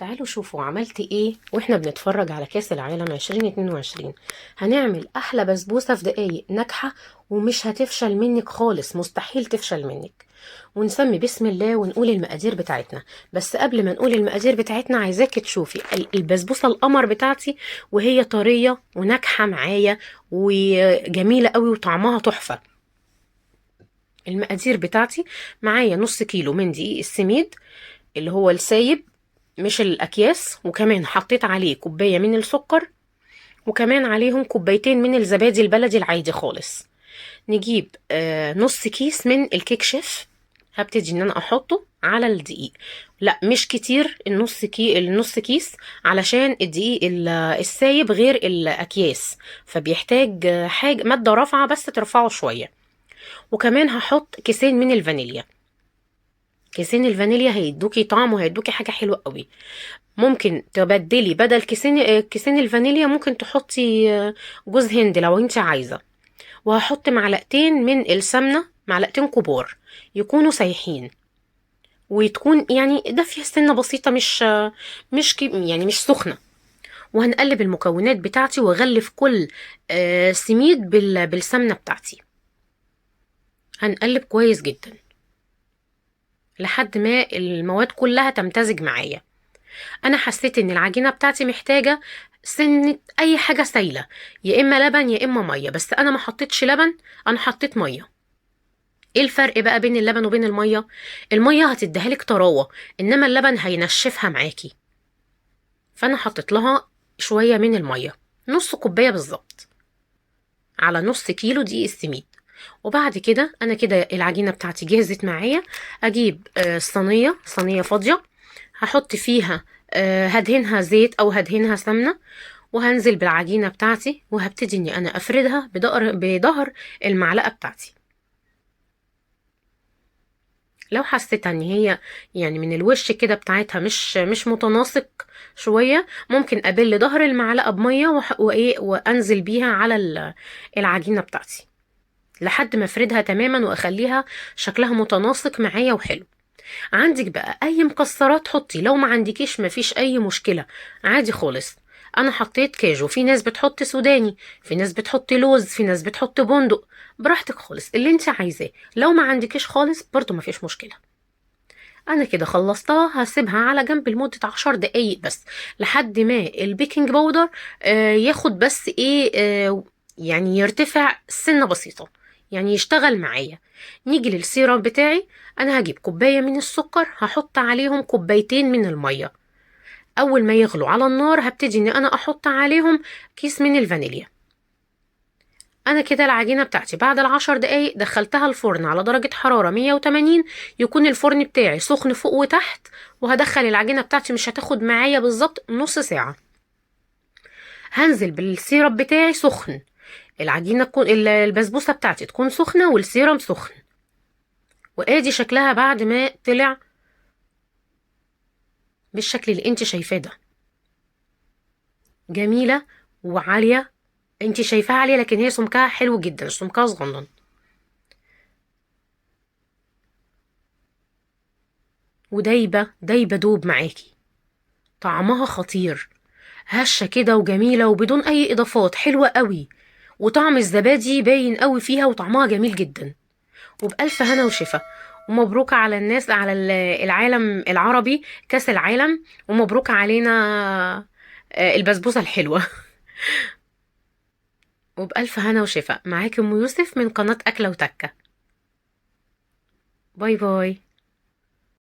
تعالوا شوفوا عملت ايه واحنا بنتفرج على كاس العالم 2022. هنعمل احلى بسبوسة في دقايق ناجحة ومش هتفشل منك خالص، مستحيل تفشل منك. ونسمي بسم الله ونقول المقادير بتاعتنا. بس قبل ما نقول المقادير بتاعتنا عايزاك تشوفي البسبوسة القمر بتاعتي وهي طرية وناجحة معايا وجميلة قوي وطعمها تحفة. المقادير بتاعتي معايا نص كيلو من دقيق السميد اللي هو السايب مش الاكياس، وكمان حطيت عليه كوبايه من السكر، وكمان عليهم كوبايتين من الزبادي البلدي العادي خالص. نجيب نص كيس من الكيك شيف، هبتدي ان انا احطه على الدقيق. لا مش كتير، النص كيس، علشان الدقيق السايب غير الاكياس، فبيحتاج حاجه ماده رافعه بس ترفعه شويه. وكمان هحط كيسين من الفانيليا. كيسين الفانيليا هيدوكي طعم وهيدوكي حاجه حلوه قوي. ممكن تبدلي بدل كيسين الفانيليا، ممكن تحطي جوز هند لو انت عايزه. وهحط معلقتين من السمنه، معلقتين كبار يكونوا سايحين، وتكون يعني دافيه سنه بسيطه، يعني مش سخنه. وهنقلب المكونات بتاعتي واغلف كل سميد بالسمنه بتاعتي. هنقلب كويس جدا لحد ما المواد كلها تمتزج معايا. انا حسيت ان العجينه بتاعتي محتاجه سنه اي حاجه سايله، يا اما لبن يا اما ميه، بس انا ما حطيتش لبن، انا حطيت ميه. ايه الفرق بقى بين اللبن وبين الميه؟ الميه هتديها لك طراوه، انما اللبن هينشفها معاكي. فانا حطيت لها شويه من الميه، نص كوبايه بالظبط على نص كيلو دقيق السميد. وبعد كده انا كده العجينه بتاعتي جهزت معايا. اجيب صينيه فاضيه، هحط فيها هدهنها زيت او هدهنها سمنه، وهنزل بالعجينه بتاعتي وهبتدي اني انا افردها بظهر المعلقه بتاعتي. لو حسيت ان هي يعني من الوش كده بتاعتها مش متناسق شويه، ممكن ابل ظهر المعلقه بميه وانزل بيها على العجينه بتاعتي لحد ما افردها تماما واخليها شكلها متناسق معايا وحلو. عندك بقى اي مكسرات حطي، لو ما عندكيش مفيش اي مشكله، عادي خالص. انا حطيت كاجو، في ناس بتحط سوداني، في ناس بتحط لوز، في ناس بتحط بندق، براحتك خالص اللي انت عايزاه. لو ما عندكيش خالص برضو مفيش مشكله. انا كده خلصتها، هسيبها على جنب لمده 10 دقايق بس، لحد ما البيكنج باودر ياخد بس ايه يعني يرتفع سنه بسيطه، يعني يشتغل معايا. نيجي للسيرم بتاعي. انا هجيب كوبايه من السكر، هحط عليهم كوبايتين من الميه. اول ما يغلوا على النار هبتدي ان انا احط عليهم كيس من الفانيليا. انا كده العجينه بتاعتي بعد ال10 دقايق دخلتها الفرن على درجه حراره 180، يكون الفرن بتاعي سخن فوق وتحت. وهدخل العجينه بتاعتي، مش هتاخد معايا بالظبط نص ساعه. هنزل بالسيرب بتاعي سخن، العجينه تكون البسبوسه بتاعتي تكون سخنه والسيرم سخن. وادي شكلها بعد ما طلع بالشكل اللي انت شايفاه ده. جميله وعاليه، انت شايفاها عاليه لكن هي سمكها حلو جدا، سمكها صغنن ودايبه دوب معاكي. طعمها خطير، هشة كده وجميلة وبدون أي إضافات، حلوة قوي. وطعم الزبادي باين قوي فيها وطعمها جميل جدا. وبألف هنا وشفا. ومبروك على الناس، على العالم العربي كأس العالم، ومبروك علينا البسبوسة الحلوة. وبألف هنا وشفا، معاكي أم يوسف من قناة أكلة وتكة. باي باي.